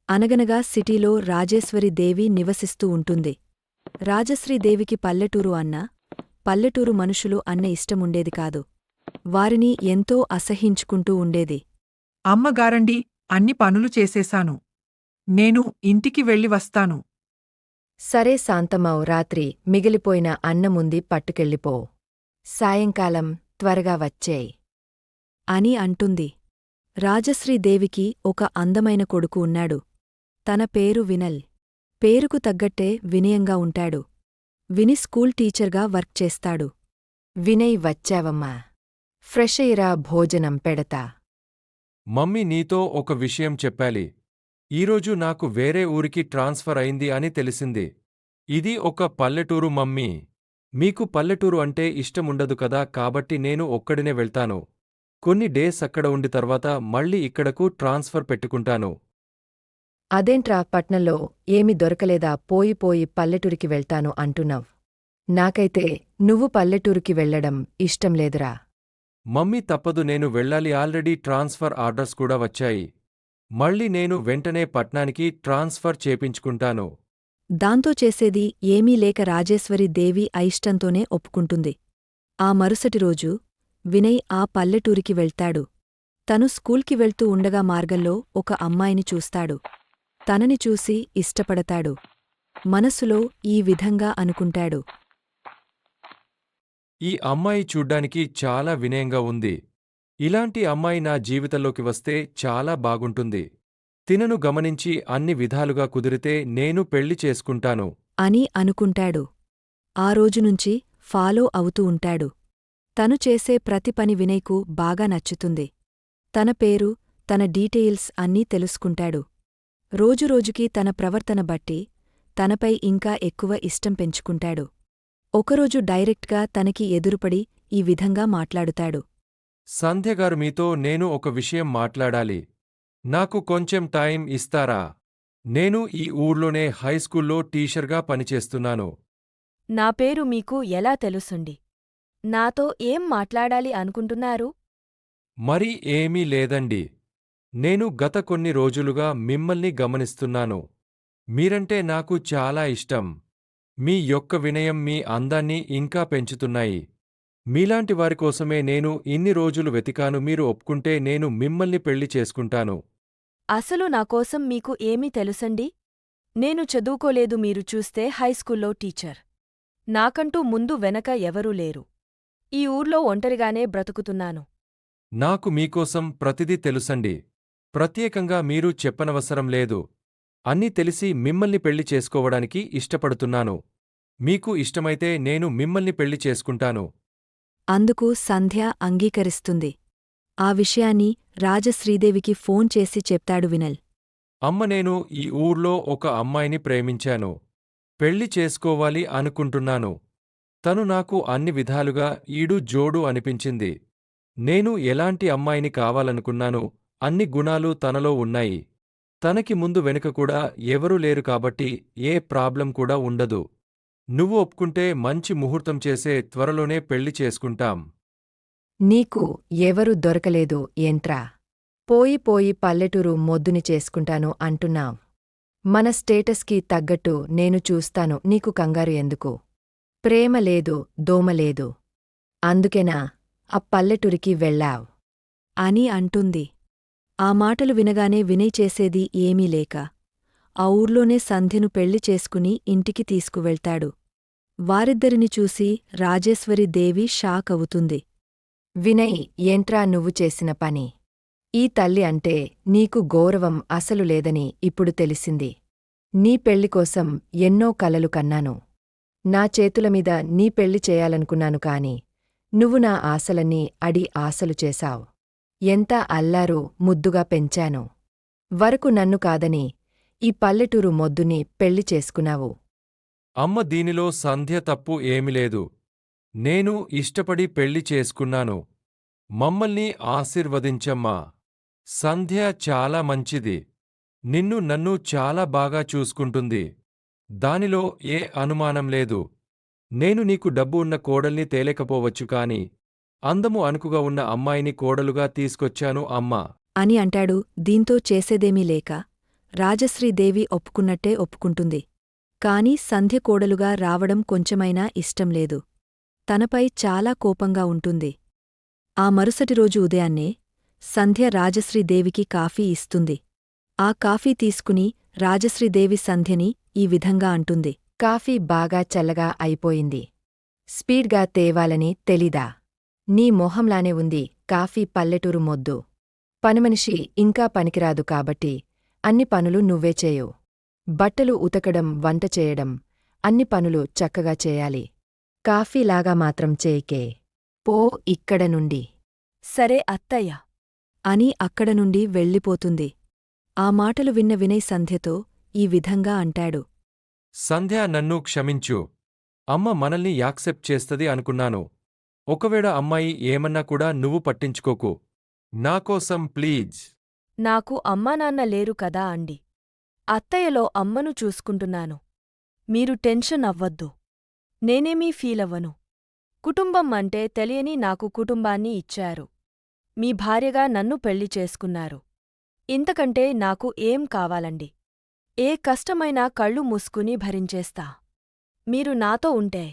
అనగనగా సిటీలో రాజేశ్వరీదేవి నివసిస్తూ ఉంటుంది. రాజశ్రీదేవికి పల్లెటూరు అన్నా, పల్లెటూరు మనుషులు అన్న ఇష్టముండేది కాదు. వారిని ఎంతో అసహ్యించుకుంటూ ఉండేది. అమ్మగారండి, అన్ని పనులు చేసేశాను. నేను ఇంటికి వెళ్ళి వస్తాను. సరే శాంతమ్మవ్, రాత్రి మిగిలిపోయిన అన్నముంది పట్టుకెళ్ళిపో. సాయంకాలం త్వరగా వచ్చేయ్ అని అంటుంది. రాజశ్రీదేవికి ఒక అందమైన కొడుకు ఉన్నాడు. తన పేరు వినల్. పేరుకు తగ్గట్టే వినయంగా ఉంటాడు. విని స్కూల్ టీచర్గా వర్క్ చేస్తాడు. వినయ్, వచ్చావమ్మా. ఫ్రెష్ అయ్యిరా, భోజనం పెడతా. మమ్మీ, నీతో ఒక విషయం చెప్పాలి. ఈరోజు నాకు వేరే ఊరికి ట్రాన్స్ఫర్ అయింది అని తెలిసింది. ఇది ఒక పల్లెటూరు మమ్మీ. మీకు పల్లెటూరు అంటే ఇష్టముండదు కదా, కాబట్టి నేను ఒక్కడినే వెళ్తాను. కొన్ని డేస్ అక్కడ ఉండి తర్వాత మళ్ళీ ఇక్కడకు ట్రాన్స్ఫర్ పెట్టుకుంటాను. అదేంట్రా, పట్నంలో ఏమీ దొరకలేదా? పోయి పల్లెటూరికి వెళ్తాను అంటున్నావ్. నాకైతే నువ్వు పల్లెటూరికి వెళ్లడం ఇష్టం లేదురా. మమ్మీ, తప్పదు, నేను వెళ్ళాలి. ఆల్రెడీ ట్రాన్స్ఫర్ ఆర్డర్స్ కూడా వచ్చాయి. మళ్ళీ నేను వెంటనే పట్నానికి ట్రాన్స్ఫర్ చేపించుకుంటాను. దాంతో చేసేది ఏమీ లేక రాజేశ్వరీదేవి అయిష్టంతోనే ఒప్పుకుంటుంది. ఆ మరుసటి రోజు వినయ్ ఆ పల్లెటూరికి వెళ్తాడు. తను స్కూల్కి వెళ్తూ ఉండగా మార్గంలో ఒక అమ్మాయిని చూస్తాడు. తనని చూసి ఇష్టపడతాడు. మనసులో ఈ విధంగా అనుకుంటాడు. ఈ అమ్మాయి చూడ్డానికి చాలా వినయంగా ఉంది. ఇలాంటి అమ్మాయి నా జీవితంలోకి వస్తే చాలా బాగుంటుంది. తినను గమనించి అన్ని విధాలుగా కుదిరితే నేను పెళ్లి చేసుకుంటాను అని అనుకుంటాడు. ఆ రోజునుంచి ఫాలో అవుతూ ఉంటాడు. తను చేసే ప్రతి పని వినయ్కు బాగా నచ్చుతుంది. తన పేరు, తన డీటెయిల్స్ అన్నీ తెలుసుకుంటాడు. రోజురోజుకీ తన ప్రవర్తన బట్టి తనపై ఇంకా ఎక్కువ ఇష్టం పెంచుకుంటాడు. ఒకరోజు డైరెక్ట్గా తనకి ఎదురుపడి ఈ విధంగా మాట్లాడుతాడు. సంధ్యగారు, మీతో నేను ఒక విషయం మాట్లాడాలి. నాకు కొంచెం టైం ఇస్తారా? నేను ఈ ఊర్లోనే హైస్కూల్లో టీచర్గా పనిచేస్తున్నాను. నా పేరు మీకు ఎలా తెలుసుండి? నాతో ఏం మాట్లాడాలి అనుకుంటున్నారు? మరి ఏమీ లేదండి. నేను గత కొన్ని రోజులుగా మిమ్మల్ని గమనిస్తున్నాను. మీరంటే నాకు చాలా ఇష్టం. మీ యొక్క వినయం, మీ అందాన్ని ఇంకా పెంచుతున్నాయి. మీలాంటి వారి కోసమే నేను ఇన్ని రోజులు వెతికాను. మీరు ఒప్పుకుంటే నేను మిమ్మల్ని పెళ్లి చేసుకుంటాను. అసలు నాకోసం మీకు ఏమి తెలుసండి? నేను చదువుకోలేదు. మీరు చూస్తే హైస్కూల్లో టీచర్. నాకంటూ ముందు వెనక ఎవరూ లేరు. ఈ ఊర్లో ఒంటరిగానే బ్రతుకుతున్నాను. నాకు మీకోసం ప్రతిదీ తెలుసండి. ప్రత్యేకంగా మీరు చెప్పనవసరం లేదు. అన్నీ తెలిసి మిమ్మల్ని పెళ్లి చేసుకోవడానికి ఇష్టపడుతున్నాను. మీకు ఇష్టమైతే నేను మిమ్మల్ని పెళ్లి చేసుకుంటాను. అందుకు సంధ్య అంగీకరిస్తుంది. ఆ విషయాన్ని రాజశ్రీదేవికి ఫోన్ చేసి చెప్తాడు వినల్. అమ్మ, నేను ఈ ఊర్లో ఒక అమ్మాయిని ప్రేమించాను. పెళ్లి చేసుకోవాలి అనుకుంటున్నాను. తను నాకు అన్ని విధాలుగా ఈడు జోడు అనిపించింది. నేను ఎలాంటి అమ్మాయిని కావాలనుకున్నానో అన్ని గుణాలు తనలో ఉన్నాయి. తనకి ముందు వెనుక కూడా ఎవరూ లేరు కాబట్టి ఏ ప్రాబ్లం కూడా ఉండదు. నువ్వు ఒప్పుకుంటే మంచి ముహూర్తం చేసే త్వరలోనే పెళ్లి చేసుకుంటాం. నీకు ఎవరు దొరకలేదు ఏంట్రా? పోయి పల్లెటూరు మొద్దుని చేసుకుంటాను అంటున్నావ్. మన స్టేటస్కి తగ్గట్టు నేను చూస్తాను. నీకు కంగారు ఎందుకు? ప్రేమ లేదు, దోమలేదు. అందుకేనా ఆ పల్లెటూరికి వెళ్ళావ్ అని అంటుంది. ఆ మాటలు వినగానే వినయ్ చేసేది ఏమీ లేక ఆ ఊర్లోనే సంధ్యను పెళ్లి చేసుకుని ఇంటికి తీసుకువెళ్తాడు. వారిద్దరిని చూసి రాజేశ్వరీదేవి షాక్ అవుతుంది. వినయ్, ఏంట్రా నువ్వు చేసిన పని? ఈ తల్లి అంటే నీకు గౌరవం అసలు లేదని ఇప్పుడు తెలిసింది. నీ పెళ్లికోసం ఎన్నో కలలు కన్నాను. నా చేతులమీద నీ పెళ్లి చేయాలనుకున్నాను కాని నువ్వు నా ఆశలన్నీ అడి ఆశలు చేశావ్. ఎంత అల్లారు ముద్దుగా పెంచాను. వరకు నన్ను కాదని ఈ పల్లెటూరు మొద్దుని పెళ్లి చేసుకున్నావు. అమ్మ, దీనిలో సంధ్య తప్పు ఏమిలేదు. నేను ఇష్టపడి పెళ్లి చేసుకున్నాను. మమ్మల్ని ఆశీర్వదించమ్మా. సంధ్య చాలా మంచిది. నిన్ను నన్ను చాలా బాగా చూసుకుంటుంది. దానిలో ఏ అనుమానం లేదు. నేను నీకు డబ్బు ఉన్న కోడల్ని తేలేకపోవచ్చు కాని అందము అణుకుగా ఉన్న అమ్మాయిని కోడలుగా తీసుకొచ్చాను అమ్మా అని అంటాడు. దీంతో చేసేదేమీ లేక రాజశ్రీదేవి ఒప్పుకున్నట్టే ఒప్పుకుంటుంది. కాని సంధ్య కోడలుగా రావడం కొంచెమైనా ఇష్టంలేదు. తనపై చాలా కోపంగా ఉంటుంది. ఆ మరుసటి రోజు ఉదయాన్నే సంధ్య రాజశ్రీదేవికి కాఫీ ఇస్తుంది. ఆ కాఫీ తీసుకుని రాజశ్రీదేవి సంధ్యని ఈ విధంగా అంటుంది. కాఫీ బాగా చల్లగా అయిపోయింది. స్పీడ్గా తేవాలని తెలీదా? నీ మొహంలానే ఉంది కాఫీ పల్లెటూరు మొద్దు. పనిమనిషి ఇంకా పనికిరాదు కాబట్టి అన్ని పనులు నువ్వే చేయు. బట్టలు ఉతకడం, వంట చేయడం, అన్ని పనులు చక్కగా చేయాలి. కాఫీలాగా మాత్రం చేయకే. పో ఇక్కడ నుండి. సరే అత్తయ్య. అని అక్కడ నుండి వెళ్ళిపోతుంది. ఆ మాటలు విన్న వినయ్ సంధ్యతో ఈ విధంగా అంటాడు. సంధ్య, నన్ను క్షమించు. అమ్మ మనల్ని యాక్సెప్ట్ చేస్తది అనుకున్నాను. ఒకవేళ అమ్మాయి ఏమన్నా కూడా నువ్వు పట్టించుకోకు. నాకోసం ప్లీజ్. నాకు అమ్మానాన్న లేరు కదా అండి. అత్తయ్యలో అమ్మను చూసుకుంటున్నాను. మీరు టెన్షన్ అవ్వద్దు. నేనేమీ ఫీలవ్వను. కుటుంబం అంటే తెలియని నాకు కుటుంబాన్ని ఇచ్చారు. మీ భార్యగా నన్ను పెళ్లి చేసుకున్నారు. ఇంతకంటే నాకు ఏం కావాలండి? ఏ కష్టమైనా కళ్ళు మూసుకుని భరించేస్తా. మీరు నాతో ఉంటే.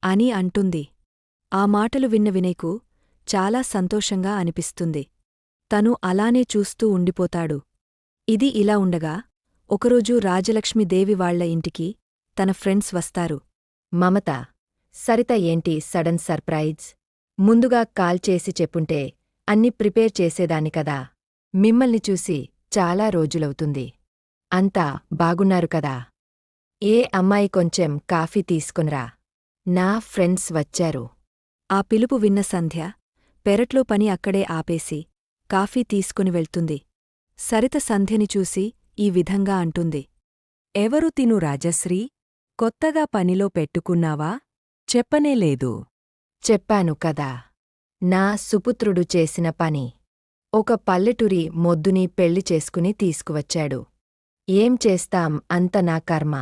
అని అంటుంది. ఆ మాటలు విన్న వినయ్కు చాలా సంతోషంగా అనిపిస్తుంది. తను అలానే చూస్తూ ఉండిపోతాడు. ఇది ఇలా ఉండగా ఒకరోజు రాజలక్ష్మీదేవి వాళ్ల ఇంటికి తన ఫ్రెండ్స్ వస్తారు. మమత, సరిత ఏంటి సడన్ సర్ప్రైజ్? ముందుగా కాల్ చేసి చెప్పుంటే అన్ని ప్రిపేర్ చేసేదాన్ని కదా. మిమ్మల్ని చూసి చాలా రోజులవుతుంది. అంతా బాగున్నారు కదా? ఏ అమ్మాయి కొంచెం కాఫీ తీసుకునిరా. నా ఫ్రెండ్స్ వచ్చారు. ఆ పిలుపు విన్న సంధ్య పెరట్లో పని అక్కడే ఆపేసి కాఫీ తీసుకుని వెళ్తుంది. సరిత సంధ్యని చూసి ఈ విధంగా అంటుంది. ఎవరు తిను రాజశ్రీ? కొత్తగా పనిలో పెట్టుకున్నావా? చెప్పనేలేదు. చెప్పాను కదా. నా సుపుత్రుడు చేసిన పని. ఒక పల్లెటూరి మొద్దుని పెళ్లి చేసుకుని తీసుకువచ్చాడు. ఏం చేస్తాం, అంత నా కర్మ.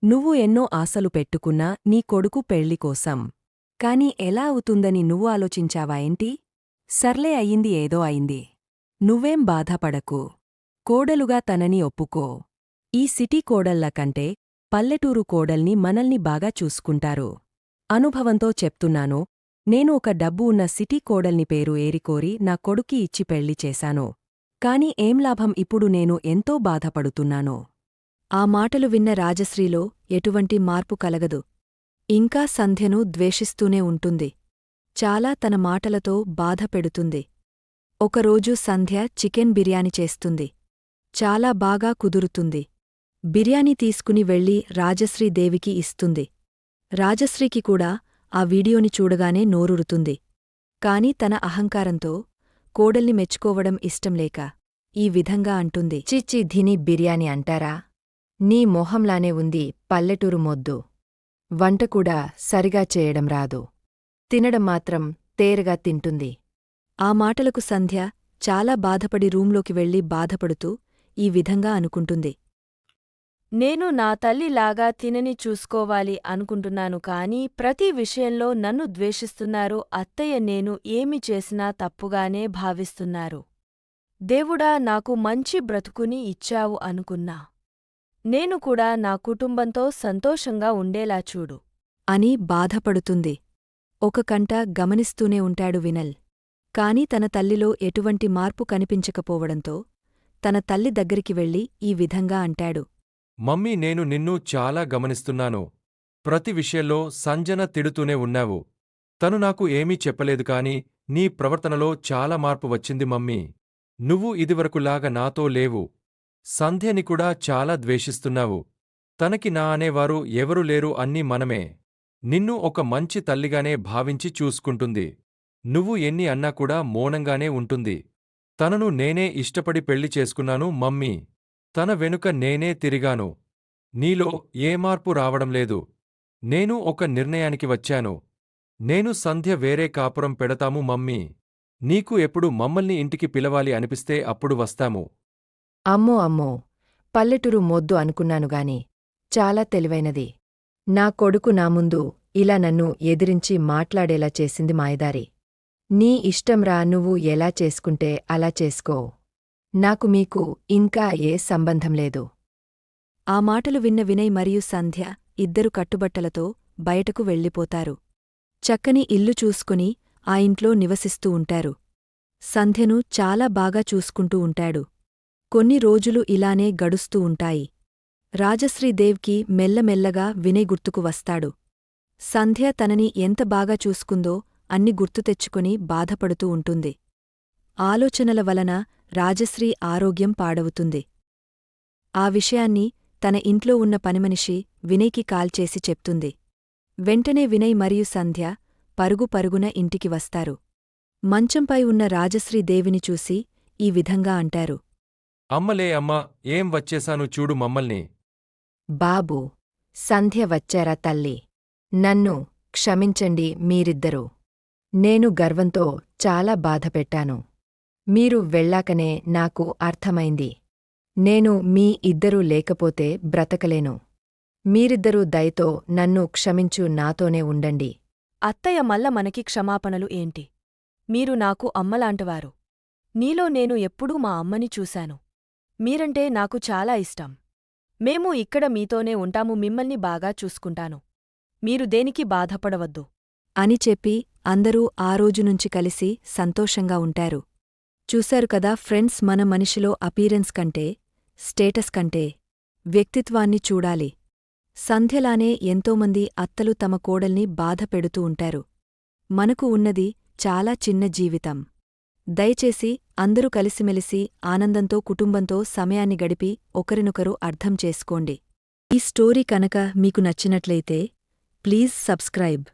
నువ్వు ఎన్నో ఆశలు పెట్టుకున్నా నీ కొడుకు పెళ్లికోసం. కాని ఎలా అవుతుందని నువ్వు ఆలోచించావా ఏంటి? సర్లే, అయింది ఏదో అయింది. నువ్వేం బాధపడకు. కోడలుగా తనని ఒప్పుకో. ఈ సిటీ కోడళ్ల కంటే పల్లెటూరు కోడల్ని మనల్ని బాగా చూసుకుంటారు. అనుభవంతో చెప్తున్నాను. నేను ఒక డబ్బు ఉన్న సిటీ కోడల్ని పేరు ఏరికోరి నా కొడుక్కి ఇచ్చి పెళ్లి చేశాను. కాని ఏం లాభం, ఇప్పుడు నేను ఎంతో బాధపడుతున్నాను. ఆ మాటలు విన్న రాజశ్రీలో ఎటువంటి మార్పు కలగదు. ఇంకా సంధ్యను ద్వేషిస్తూనే ఉంటుంది. చాలా తన మాటలతో బాధ పెడుతుంది. ఒకరోజు సంధ్య చికెన్ బిర్యానీ చేస్తుంది. చాలా బాగా కుదురుతుంది. బిర్యానీ తీసుకుని వెళ్ళి రాజశ్రీదేవికి ఇస్తుంది. రాజశ్రీకి కూడా ఆ వీడియోని చూడగానే నోరూరుతుంది. కాని తన అహంకారంతో కోడల్ని మెచ్చుకోవడం ఇష్టంలేక ఈ విధంగా అంటుంది. చిచ్చి, ధిని బిర్యానీ అంటారా? నీ మొహంలానే ఉంది పల్లెటూరు మొద్దు. వంట కూడా సరిగా చేయడం రాదు. తినడం మాత్రం తేరగా తింటుంది. ఆ మాటలకు సంధ్య చాలా బాధపడి రూంలోకి వెళ్లి బాధపడుతూ ఈ విధంగా అనుకుంటుంది. నేను నా తల్లిలాగా తినని చూసుకోవాలి అనుకుంటున్నాను కాని ప్రతి విషయంలో నన్ను ద్వేషిస్తున్నారు. అత్తయ్య నేను ఏమి చేసినా తప్పుగానే భావిస్తున్నారు. దేవుడా, నాకు మంచి బ్రతుకుని ఇచ్చావు అనుకున్నా. నేను కూడా నా కుటుంబంతో సంతోషంగా ఉండేలా చూడు అని బాధపడుతుంది. ఒక కంట గమనిస్తూనే ఉంటాడు వినల్. కాని తన తల్లిలో ఎటువంటి మార్పు కనిపించకపోవడంతో తన తల్లి దగ్గరికి వెళ్లి ఈ విధంగా అంటాడు. మమ్మీ, నేను నిన్ను చాలా గమనిస్తున్నాను. ప్రతి విషయంలో సంజన తిడుతూనే ఉన్నావు. తను నాకు ఏమీ చెప్పలేదు కాని నీ ప్రవర్తనలో చాలా మార్పు వచ్చింది మమ్మీ. నువ్వు ఇదివరకులాగా నాతో లేవు. సంధ్యని కూడా చాలా ద్వేషిస్తున్నావు. తనకి నా అనేవారు ఎవరు లేరు, అన్నీ మనమే. నిన్ను ఒక మంచి తల్లిగానే భావించి చూసుకుంటుంది. నువ్వు ఎన్ని అన్నా కూడా మౌనంగానే ఉంటుంది. తనను నేనే ఇష్టపడి పెళ్లి చేసుకున్నాను మమ్మీ. తన వెనుక నేనే తిరిగాను. నీలో ఏ మార్పు రావడం లేదు. నేను ఒక నిర్ణయానికి వచ్చాను. నేను సంధ్య వేరే కాపురం పెడతాము మమ్మీ. నీకు ఎప్పుడు మమ్మల్ని ఇంటికి పిలవాలి అనిపిస్తే అప్పుడు వస్తాము. అమ్మో అమ్మో, పల్లెటూరు మొద్దు అనుకున్నానుగాని చాలా తెలివైనది. నా కొడుకు నా ముందు ఇలా నన్ను ఎదిరించి మాట్లాడేలా చేసింది మాయదారి. నీ ఇష్టంరా, నువ్వు ఎలా చేసుకుంటే అలా చేసుకో. నాకు మీకు ఇంకా ఏ సంబంధం లేదు. ఆ మాటలు విన్న వినయ్ మరియు సంధ్య ఇద్దరు కట్టుబట్టలతో బయటకు వెళ్ళిపోతారు. చక్కని ఇల్లు చూసుకుని ఆ ఇంట్లో నివసిస్తూ ఉంటారు. సంధ్యను చాలా బాగా చూసుకుంటూ ఉంటాడు. కొన్ని రోజులు ఇలానే గడుస్తూ ఉంటాయి. రాజశ్రీదేవ్కి మెల్లమెల్లగా వినయ్ గుర్తుకు వస్తాడు. సంధ్య తనని ఎంత బాగా చూసుకుందో అన్ని గుర్తు తెచ్చుకుని బాధపడుతూ ఉంటుంది. ఆలోచనల వలన రాజశ్రీ ఆరోగ్యం పాడవుతుంది. ఆ విషయాన్ని తన ఇంట్లో ఉన్న పనిమనిషి వినయ్కి కాల్ చేసి చెప్తుంది. వెంటనే వినయ్ మరియు సంధ్య పరుగు పరుగున ఇంటికి వస్తారు. మంచంపై ఉన్న రాజశ్రీదేవిని చూసి ఈ విధంగా అంటారు. అమ్మలే అమ్మా, ఏం వచ్చేశాను చూడు మమ్మల్ని. బాబూ, సంధ్య వచ్చారా తల్లి? నన్ను క్షమించండి మీరిద్దరూ. నేను గర్వంతో చాలా బాధపెట్టాను. మీరు వెళ్ళాకనే నాకు అర్థమైంది. నేను మీ ఇద్దరూ లేకపోతే బ్రతకలేను. మీరిద్దరూ దయతో నన్ను క్షమించు, నాతోనే ఉండండి. అత్తయ్య మల్ల మనకి క్షమాపణలు ఏంటి? మీరు నాకు అమ్మలాంటివారు. నీలో నేను ఎప్పుడూ మా అమ్మని చూశాను. మీరంటే నాకు చాలా ఇష్టం. మేము ఇక్కడ మీతోనే ఉంటాము, మిమ్మల్ని బాగా చూసుకుంటాను. మీరు దేనికి బాధపడవద్దు అని చెప్పి అందరూ ఆ రోజునుంచి కలిసి సంతోషంగా ఉంటారు. చూశారు కదా ఫ్రెండ్స్, మన మనిషిలో అపీరెన్స్ కంటే, స్టేటస్ కంటే వ్యక్తిత్వాన్ని చూడాలి. సంధ్యలానే ఎంతోమంది అత్తలు తమ కోడల్ని బాధ పెడుతూ ఉంటారు. మనకు ఉన్నది చాలా చిన్న జీవితం. దయచేసి అందరూ కలిసిమెలిసి ఆనందంతో కుటుంబంతో సమయాన్ని గడిపి ఒకరినొకరు అర్థం చేసుకోండి. ఈ స్టోరీ కనుక మీకు నచ్చినట్లయితే please subscribe.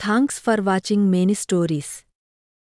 Thanks for watching many stories.